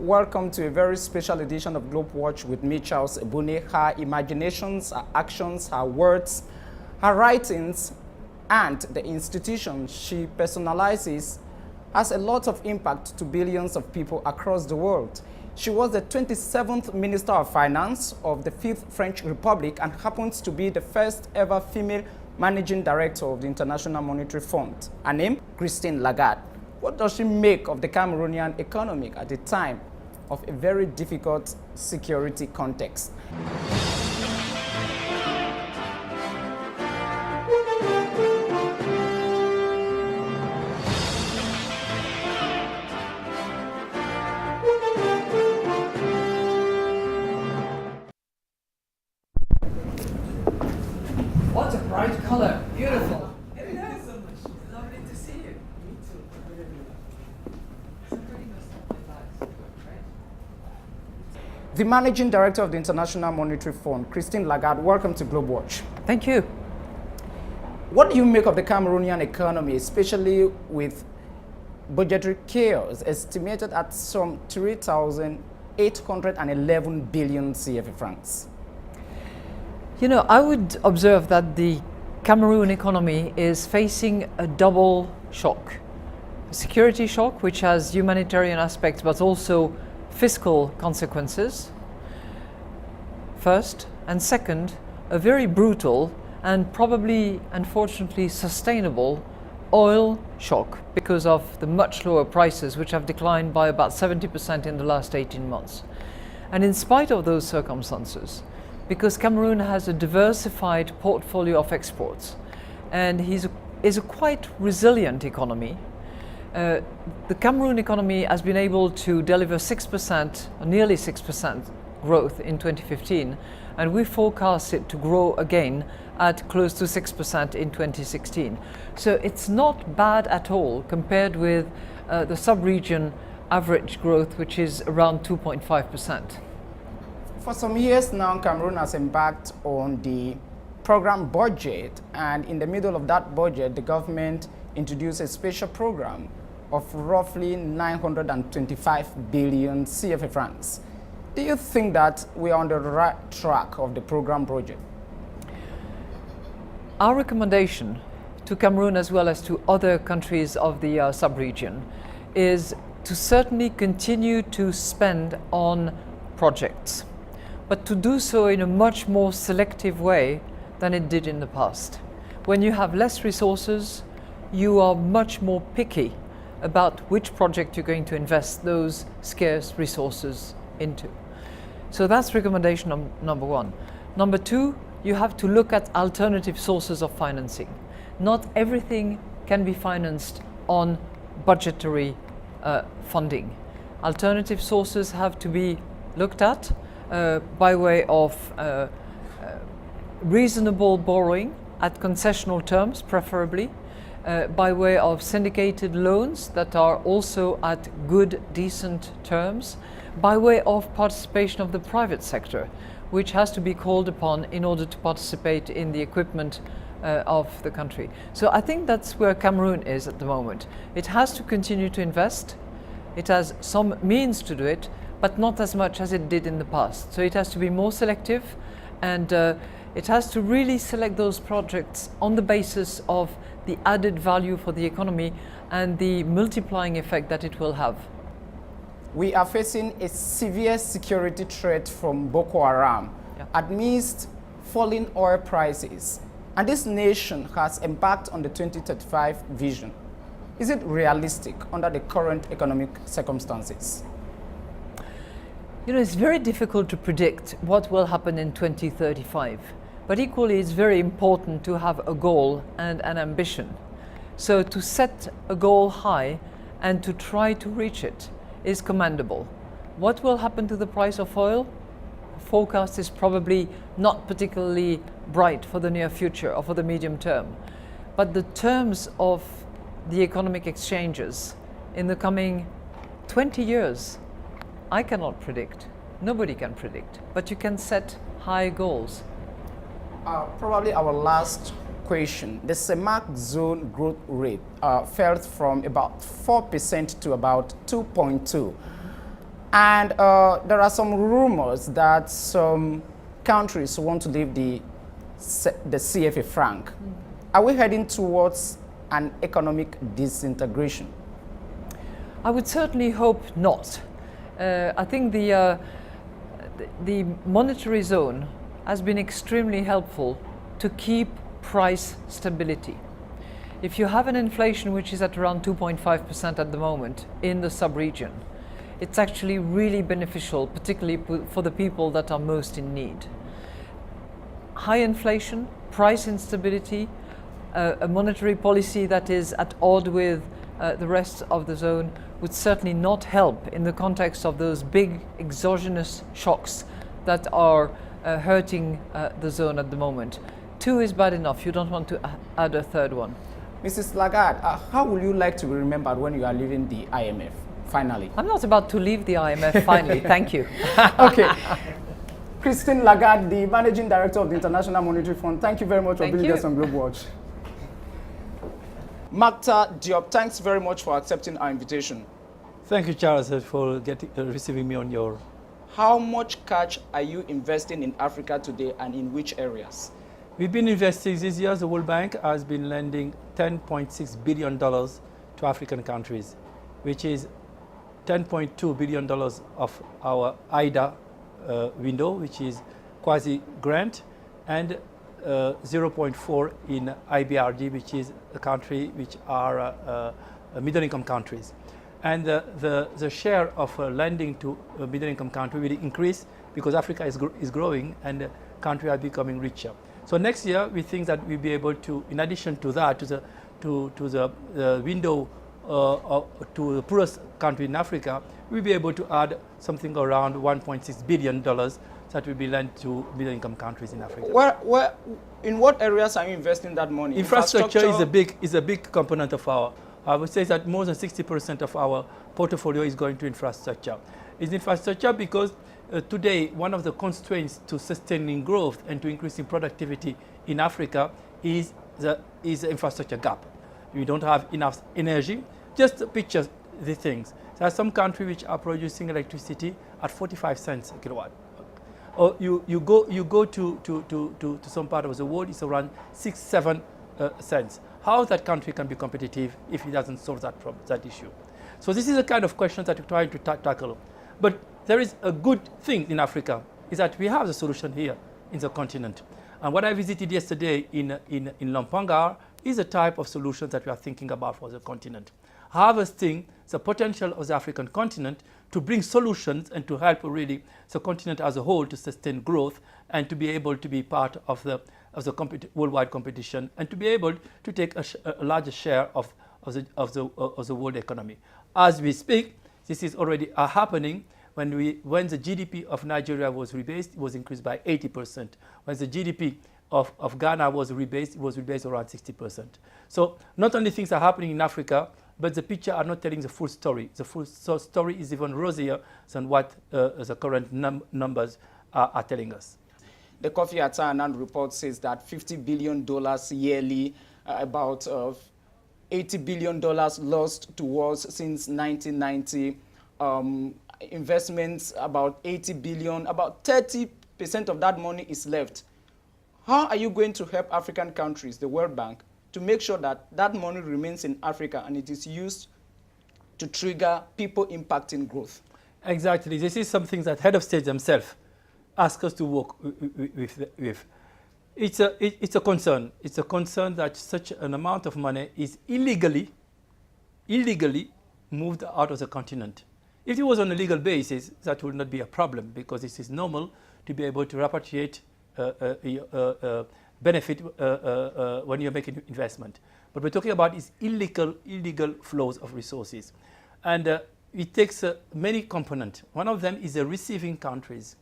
welcome to a very special edition of Globe Watch with me, Charles EBUNE. Her imaginations, her actions, her words, her writings, and the institution she personalizes has a lot of impact to billions of people across the world. She was the 27th Minister of Finance of the 5th French Republic and happens to be the first ever female Managing Director of the International Monetary Fund. Her name, Christine Lagarde. What does she make of the Cameroonian economy at a time of a very difficult security context? What a bright color, beautiful. Thank you so much. It's lovely to see you. Me too. Somebody must have my bags, right? The Managing Director of the International Monetary Fund, Christine Lagarde, welcome to Globe Watch. Thank you. What do you make of the Cameroonian economy, especially with budgetary chaos estimated at some 3,811 billion CFA francs? You know, I would observe that the Cameroon economy is facing a double shock. A security shock, which has humanitarian aspects, but also fiscal consequences, first. And second, a very brutal and probably, unfortunately, sustainable oil shock because of the much lower prices, which have declined by about 70% in the last 18 months. And in spite of those circumstances, because Cameroon has a diversified portfolio of exports and is a quite resilient economy, the Cameroon economy has been able to deliver 6%, or nearly 6% growth in 2015, and we forecast it to grow again at close to 6% in 2016. So it's not bad at all compared with the sub-region average growth, which is around 2.5%. For some years now, Cameroon has embarked on the program budget, and in the middle of that budget, the government introduced a special program of roughly 925 billion CFA francs. Do you think that we are on the right track of the program budget? Our recommendation to Cameroon, as well as to other countries of the sub-region, is to certainly continue to spend on projects, but to do so in a much more selective way than it did in the past. When you have less resources, you are much more picky about which project you're going to invest those scarce resources into. So that's recommendation number one. Number two, you have to look at alternative sources of financing. Not everything can be financed on budgetary funding. Alternative sources have to be looked at by way of reasonable borrowing at concessional terms, preferably, by way of syndicated loans that are also at good, decent terms, by way of participation of the private sector, which has to be called upon in order to participate in the equipment of the country. So I think that's where Cameroon is at the moment. It has to continue to invest. It has some means to do it, but not as much as it did in the past. So it has to be more selective, and it has to really select those projects on the basis of the added value for the economy and the multiplying effect that it will have. We are facing a severe security threat from Boko Haram amidst falling oil prices, and this nation has embarked on the 2035 vision. Is it realistic under the current economic circumstances? You know, it's very difficult to predict what will happen in 2035, but equally it's very important to have a goal and an ambition. So to set a goal high and to try to reach it is commendable. What will happen to the price of oil? Forecast is probably not particularly bright for the near future or for the medium term, but the terms of the economic exchanges in the coming 20 years, I cannot predict. Nobody can predict, but you can set high goals. Probably our last question. The CEMAC zone growth rate fell from about 4% to about 2.2%. And there are some rumors that some countries want to leave the CFA franc. Are we heading towards an economic disintegration? I would certainly hope not. I think the monetary zone has been extremely helpful to keep price stability. If you have an inflation which is at around 2.5% at the moment in the sub-region, it's actually really beneficial, particularly for the people that are most in need. High inflation, price instability, a monetary policy that is at odds with the rest of the zone would certainly not help in the context of those big exogenous shocks that are hurting the zone at the moment. 2 is bad enough, you don't want to add a third one. Mrs. Lagarde, how will you like to be remembered when you are leaving the IMF, finally? I'm not about to leave the IMF finally, thank you. Okay. Christine Lagarde, the Managing Director of the International Monetary Fund, thank you very much for being guest on Globe Watch. Makta Diop, thanks very much for accepting our invitation. Thank you, Charles, for receiving me on your... How much cash are you investing in Africa today and in which areas? We've been investing this year. The World Bank has been lending $10.6 billion to African countries, which is $10.2 billion of our IDA window, which is quasi-grant, and 0.4 in IBRD, which is a country which are middle-income countries. And the share of lending to a middle-income country will increase because Africa is growing and the country are becoming richer. So next year, we think that we'll be able to, in addition to that, to the window to the poorest country in Africa, we'll be able to add something around $1.6 billion that will be lent to middle-income countries in Africa. In what areas are you investing that money? Infrastructure is a big component of our. I would say that more than 60% of our portfolio is going to infrastructure. It's infrastructure because today one of the constraints to sustaining growth and to increasing productivity in Africa is the infrastructure gap. We don't have enough energy. Just picture the things. There are some countries which are producing electricity at 45 cents a kilowatt. Or you go to some part of the world, it's around 6-7 cents. How that country can be competitive if it doesn't solve that issue? So this is the kind of question that we're trying to tackle. But there is a good thing in Africa, is that we have the solution here in the continent. And what I visited yesterday in Lampangar is a type of solution that we are thinking about for the continent. Harvesting the potential of the African continent to bring solutions and to help really the continent as a whole to sustain growth and to be able to be part of the worldwide competition and to be able to take a larger share of the world economy. As we speak, this is already happening. When the GDP of Nigeria was rebased, it was increased by 80%. When the GDP of Ghana was rebased, it was rebased around 60%. So not only things are happening in Africa, but the picture are not telling the full story. The full story is even rosier than what the current numbers are telling us. The Kofi Annan report says that $50 billion yearly, about $80 billion lost to wars since 1990. Investments about 80 billion, about 30% of that money is left. How are you going to help African countries, the World Bank, to make sure that that money remains in Africa and it is used to trigger people impacting growth? Exactly. This is something that head of state themselves ask us to work with. It's a concern. It's a concern that such an amount of money is illegally moved out of the continent. If it was on a legal basis, that would not be a problem because it is normal to be able to repatriate benefit when you're making investment. But we're talking about is illegal flows of resources. And it takes many components. One of them is the receiving countries.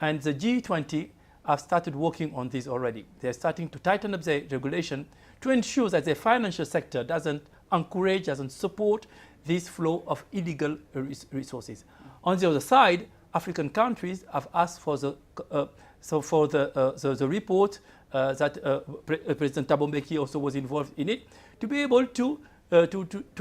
And the G20 have started working on this already. They're starting to tighten up their regulation to ensure that the financial sector doesn't encourage, doesn't support this flow of illegal resources. On the other side, African countries have asked for the report that President Thabo Mbeki also was involved in it, to be able to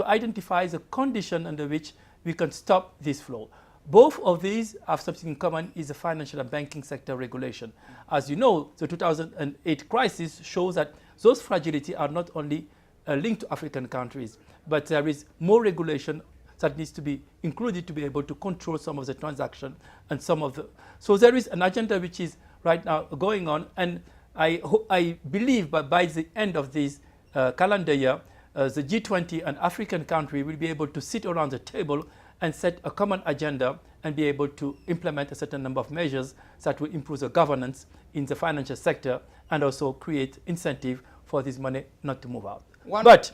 identify the condition under which we can stop this flow. Both of these have something in common, is the financial and banking sector regulation. As you know, the 2008 crisis shows that those fragilities are not only linked to African countries, but there is more regulation that needs to be included to be able to control some of the transaction and some of the... So there is an agenda which is right now going on, and I believe by the end of this calendar year, the G20 and African countries will be able to sit around the table and set a common agenda and be able to implement a certain number of measures that will improve the governance in the financial sector and also create incentive for this money not to move out. But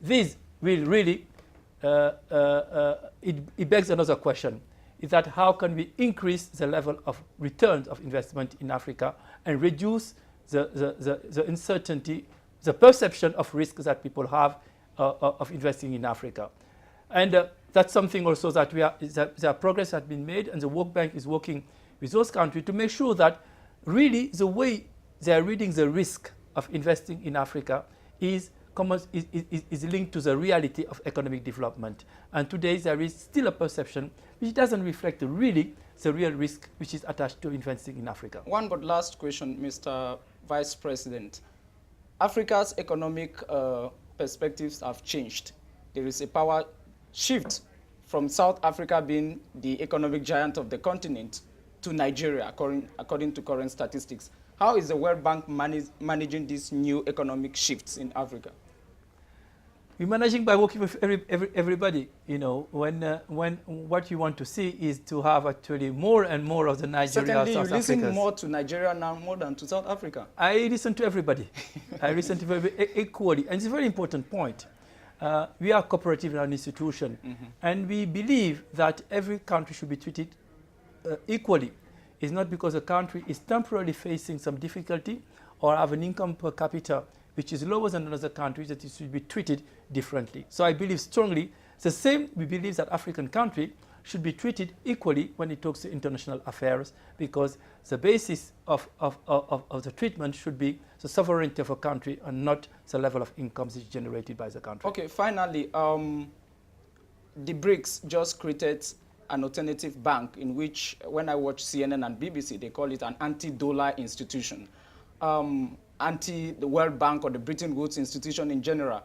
this will really, it begs another question, is that how can we increase the level of returns of investment in Africa and reduce the uncertainty, the perception of risk that people have of investing in Africa. And that's something also that the progress has been made, and the World Bank is working with those countries to make sure that really the way they are reading the risk of investing in Africa is linked to the reality of economic development. And today there is still a perception which doesn't reflect really the real risk which is attached to investing in Africa. One but last question, Mr. Vice President. Africa's economic perspectives have changed. There is a power shift from South Africa being the economic giant of the continent to Nigeria, according to current statistics. How is the World Bank managing these new economic shifts in Africa? We're managing by working with everybody. You know, when what you want to see is to have actually more and more of the Nigeria, Certainly, South you listen Africans. more to Nigeria now more than to South Africa. I listen to everybody. I listen to everybody equally, and it's a very important point. We are cooperative in our institution, and we believe that every country should be treated equally. It's not because a country is temporarily facing some difficulty or have an income per capita which is lower than another country that it should be treated differently. So I believe strongly the same. We believe that African countries should be treated equally when it talks to international affairs, because the basis of the treatment should be the sovereignty of a country and not the level of incomes generated by the country. Okay, finally, the BRICS just created an alternative bank in which, when I watch CNN and BBC, they call it an anti-dollar institution, anti the World Bank or the Bretton Woods institution in general.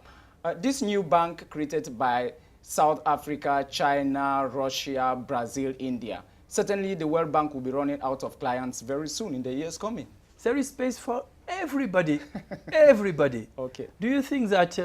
This new bank created by South Africa, China, Russia, Brazil, India. Certainly the World Bank will be running out of clients very soon in the years coming. There is space for everybody, everybody. Okay. Do you think that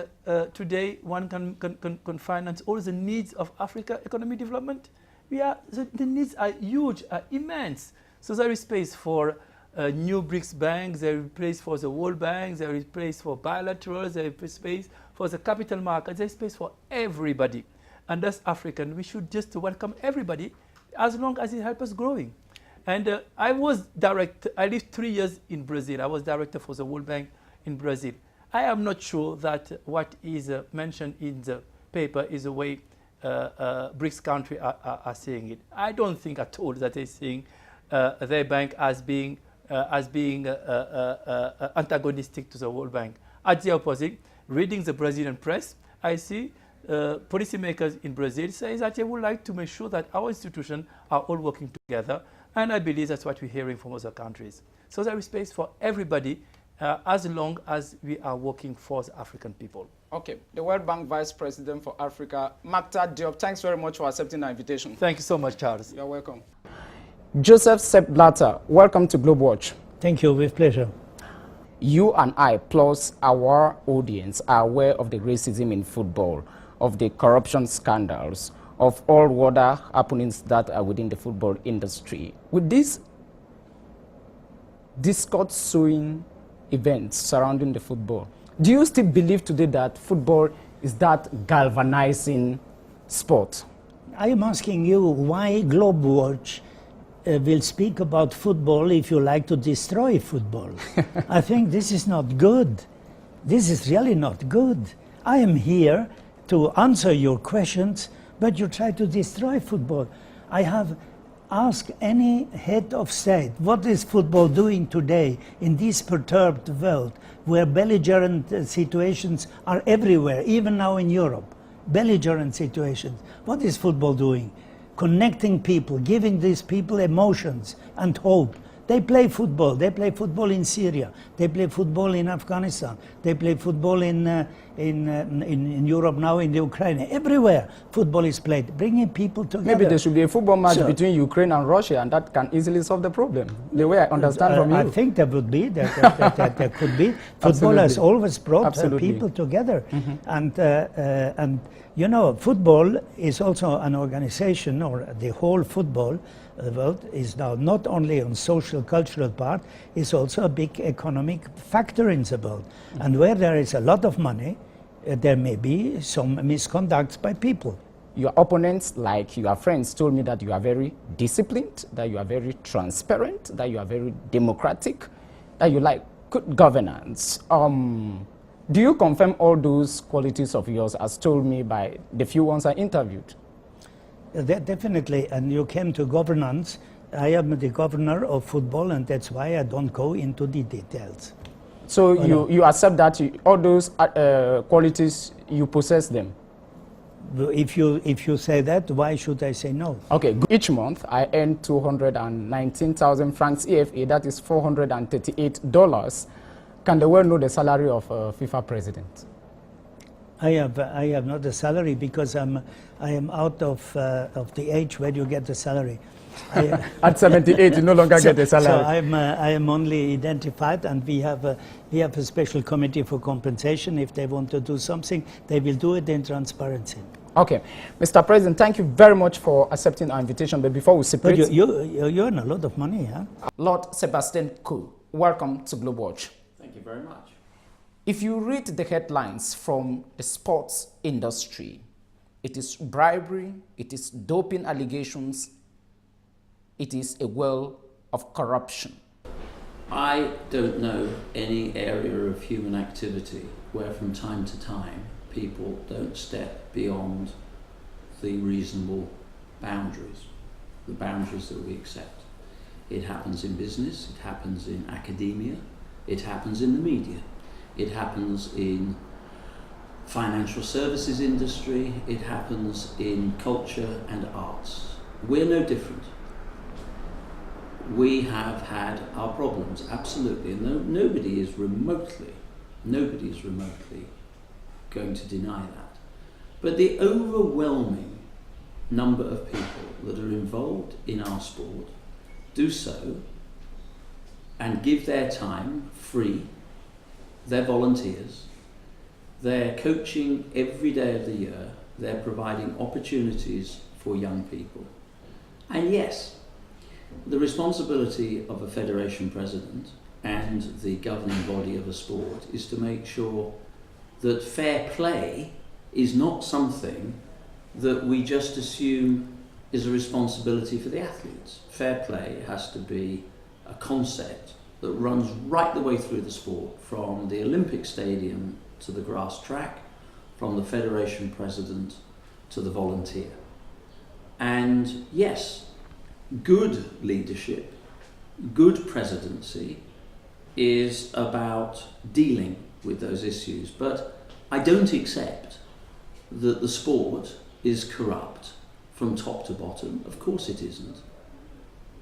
today one can finance all the needs of Africa economic development? The needs are huge, are immense. So there is space for new BRICS banks, there is space for the World Bank, there is space for bilaterals, there is space for the capital market, there is space for everybody. And as African, we should just welcome everybody as long as it helps us growing. And I lived 3 years in Brazil. I was director for the World Bank in Brazil. I am not sure that what is mentioned in the paper is the way BRICS countries are seeing it. I don't think at all that they're seeing their bank as being antagonistic to the World Bank. At the opposite, reading the Brazilian press, I see policymakers in Brazil say that they would like to make sure that our institutions are all working together, and I believe that's what we're hearing from other countries. So there is space for everybody as long as we are working for the African people. Okay, the World Bank Vice President for Africa, Mactar Diop, thanks very much for accepting our invitation. Thank you so much, Charles. You're welcome. Joseph Sepp Blatter, welcome to GlobeWatch. Thank you, with pleasure. You and I, plus our audience, are aware of the racism in football, of the corruption scandals, of all other happenings that are within the football industry. With these discord-sowing events surrounding the football, do you still believe today that football is that galvanizing sport? I am asking you why GlobeWatch will speak about football if you like to destroy football. I think this is not good. This is really not good. I am here to answer your questions, but you try to destroy football. I have asked any head of state, what is football doing today in this perturbed world where belligerent situations are everywhere, even now in Europe? Belligerent situations. What is football doing? connecting people, giving these people emotions and hope. They play football. They play football in Syria. They play football in Afghanistan. They play football in Europe now, in the Ukraine. Everywhere football is played, bringing people together. Maybe there should be a football match between Ukraine and Russia, and that can easily solve the problem. The way I understand from you. I think there would be. There could be. Football has always brought people together. And you know, football is also an organization, or the whole football world is now not only on social, cultural part, it's also a big economic factor in the world. And where there is a lot of money, there may be some misconducts by people. Your opponents, like your friends, told me that you are very disciplined, that you are very transparent, that you are very democratic, that you like good governance. Do you confirm all those qualities of yours as told me by the few ones I interviewed? Definitely, and you came to governance. I am the governor of football, and that's why I don't go into the details. So you accept that all those qualities, you possess them? If you say that, why should I say no? Okay, each month I earn 219,000 francs EFA, that is $438. Can the world know the salary of a FIFA president? I have not a salary because I am out of the age where you get the salary. At 78, you no longer get a salary. So I am only identified, and we have a special committee for compensation. If they want to do something, they will do it in transparency. Okay, Mr. President, thank you very much for accepting our invitation. But before we separate, but you earn a lot of money, huh? Lord Sebastian Coe, welcome to Globe Watch. Thank you very much. If you read the headlines from the sports industry, it is bribery, it is doping allegations, it is a well of corruption. I don't know any area of human activity where from time to time people don't step beyond the reasonable boundaries, the boundaries that we accept. It happens in business, it happens in academia, it happens in the media. It happens in financial services industry, it happens in culture and arts. We're no different. We have had our problems, absolutely, and nobody is remotely going to deny that. But the overwhelming number of people that are involved in our sport do so and give their time free. They're volunteers, they're coaching every day of the year, they're providing opportunities for young people. And yes, the responsibility of a federation president and the governing body of a sport is to make sure that fair play is not something that we just assume is a responsibility for the athletes. Fair play has to be a concept that runs right the way through the sport, from the Olympic stadium to the grass track, from the federation president to the volunteer. And yes, good leadership, good presidency is about dealing with those issues, but I don't accept that the sport is corrupt from top to bottom. Of course it isn't.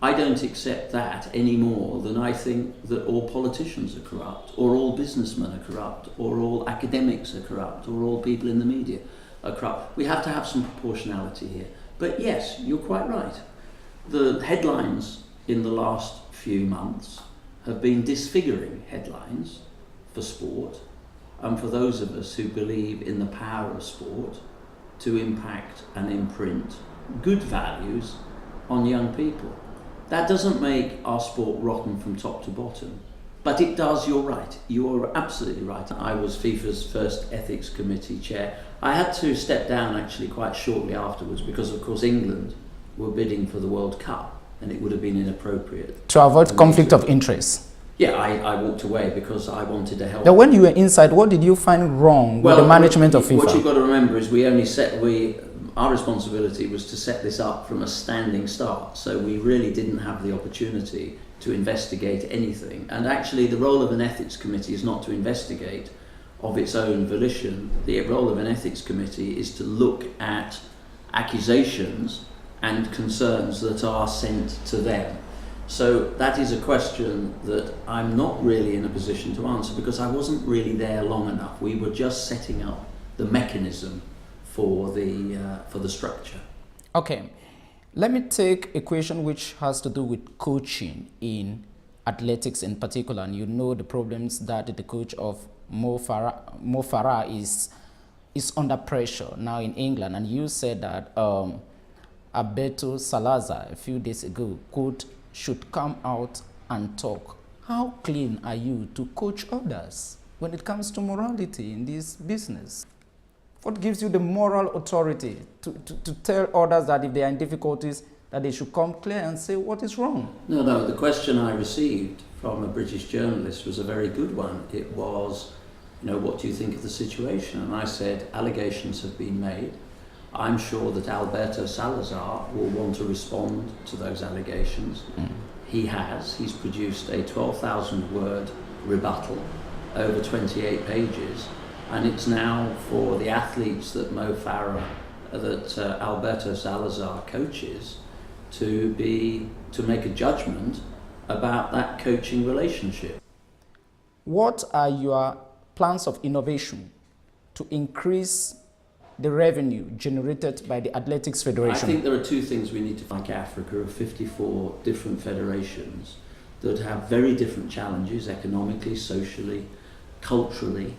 I don't accept that any more than I think that all politicians are corrupt, or all businessmen are corrupt, or all academics are corrupt, or all people in the media are corrupt. We have to have some proportionality here. But yes, you're quite right. The headlines in the last few months have been disfiguring headlines for sport, and for those of us who believe in the power of sport to impact and imprint good values on young people. That doesn't make our sport rotten from top to bottom, but it does, you're right, you're absolutely right. I was FIFA's first ethics committee chair. I had to step down actually quite shortly afterwards because of course England were bidding for the World Cup and it would have been inappropriate. To avoid conflict of interest? Yeah, I walked away because I wanted to help. Now when you were inside, what did you find wrong with the management of FIFA? What you've got to remember is our responsibility was to set this up from a standing start, so we really didn't have the opportunity to investigate anything. And actually the role of an ethics committee is not to investigate of its own volition. The role of an ethics committee is to look at accusations and concerns that are sent to them. So that is a question that I'm not really in a position to answer because I wasn't really there long enough. We were just setting up the mechanism for the structure. Okay, let me take a question which has to do with coaching in athletics in particular. And you know the problems that the coach of Mo Farah is under pressure now in England. And you said that Alberto Salazar a few days ago should come out and talk. How clean are you to coach others when it comes to morality in this business? What gives you the moral authority to tell others that if they are in difficulties, that they should come clear and say what is wrong? No, the question I received from a British journalist was a very good one. It was, what do you think of the situation? And I said, allegations have been made. I'm sure that Alberto Salazar will want to respond to those allegations. He has. He's produced a 12,000-word rebuttal over 28 pages. And it's now for the athletes that Mo Farah, that Alberto Salazar coaches, to make a judgment about that coaching relationship. What are your plans of innovation to increase the revenue generated by the Athletics Federation? I think there are two things we need to like Africa of 54 different federations that have very different challenges economically, socially, culturally,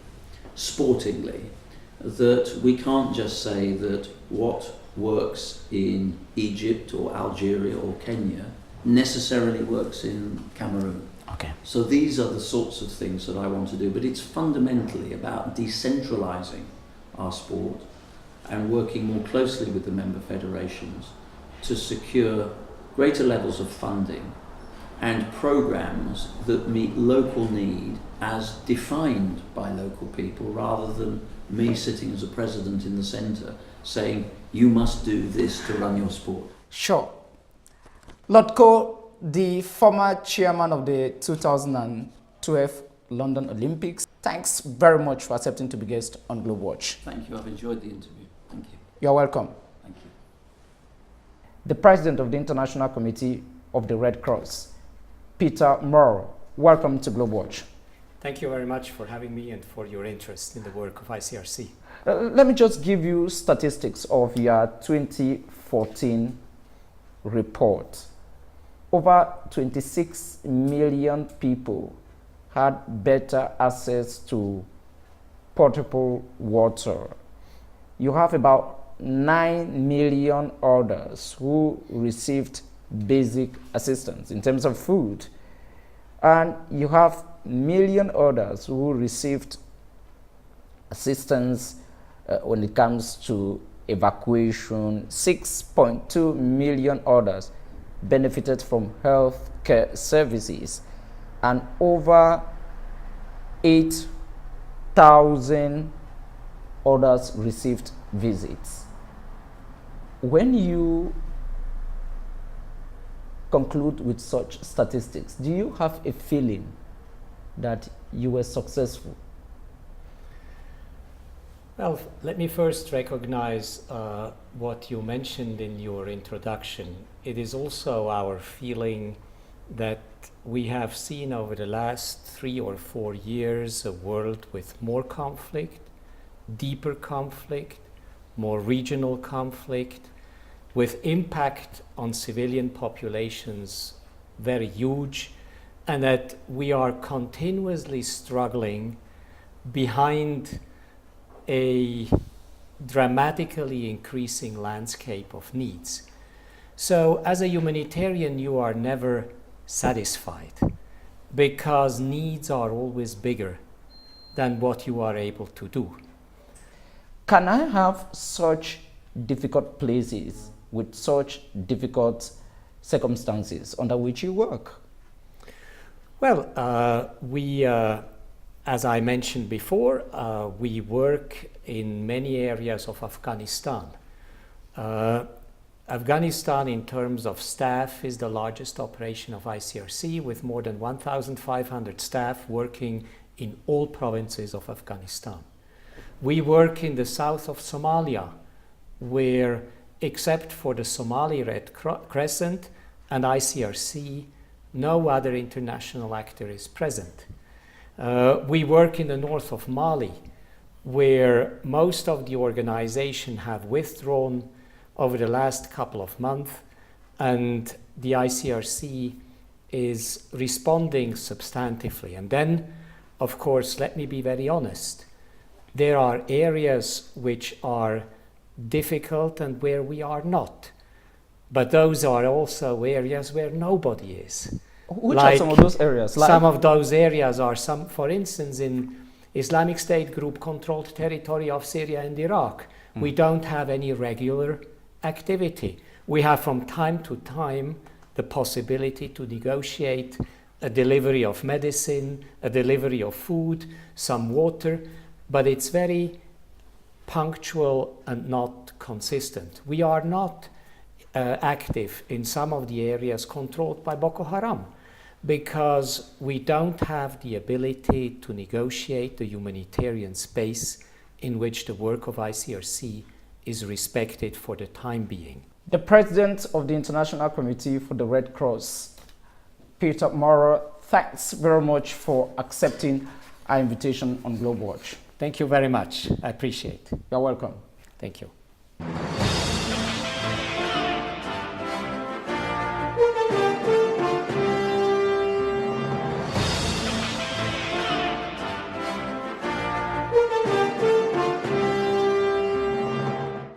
sportingly, that we can't just say that what works in Egypt or Algeria or Kenya necessarily works in Cameroon. Okay. So these are the sorts of things that I want to do, but it's fundamentally about decentralizing our sport and working more closely with the member federations to secure greater levels of funding and programs that meet local need as defined by local people, rather than me sitting as a president in the centre saying, you must do this to run your sport. Sure. Lord Cole, the former chairman of the 2012 London Olympics, thanks very much for accepting to be guest on Globe Watch. Thank you, I've enjoyed the interview. Thank you. You're welcome. Thank you. The president of the International Committee of the Red Cross, Peter Moore, welcome to Globe Watch. Thank you very much for having me and for your interest in the work of ICRC. Let me just give you statistics of your 2014 report. Over 26 million people had better access to potable water. You have about 9 million others who received basic assistance in terms of food. And you have million others who received assistance when it comes to evacuation. 6.2 million others benefited from health care services, and over 8,000 others received visits. When you conclude with such statistics, do you have a feeling that you were successful? Well, let me first recognize what you mentioned in your introduction. It is also our feeling that we have seen over the last 3 or 4 years a world with more conflict, deeper conflict, more regional conflict, with impact on civilian populations very huge, and that we are continuously struggling behind a dramatically increasing landscape of needs. So as a humanitarian, you are never satisfied because needs are always bigger than what you are able to do. Can I have such difficult places with such difficult circumstances under which you work? Well, as I mentioned before, we work in many areas of Afghanistan. Afghanistan, in terms of staff, is the largest operation of ICRC, with more than 1,500 staff working in all provinces of Afghanistan. We work in the south of Somalia, where except for the Somali Red Crescent and ICRC, no other international actor is present. We work in the north of Mali, where most of the organization have withdrawn over the last couple of months, and the ICRC is responding substantively. And then, of course, let me be very honest, there are areas which are difficult and where we are not. But those are also areas where nobody is. Which are some of those areas? Some of those areas are some, for instance, in Islamic State group controlled territory of Syria and Iraq. We don't have any regular activity. We have from time to time the possibility to negotiate a delivery of medicine, a delivery of food, some water, but it's very punctual and not consistent. We are not active in some of the areas controlled by Boko Haram because we don't have the ability to negotiate the humanitarian space in which the work of ICRC is respected for the time being. The president of the International Committee for the Red Cross, Peter Maurer, thanks very much for accepting our invitation on Globe Watch. Thank you very much. I appreciate it. You're welcome. Thank you.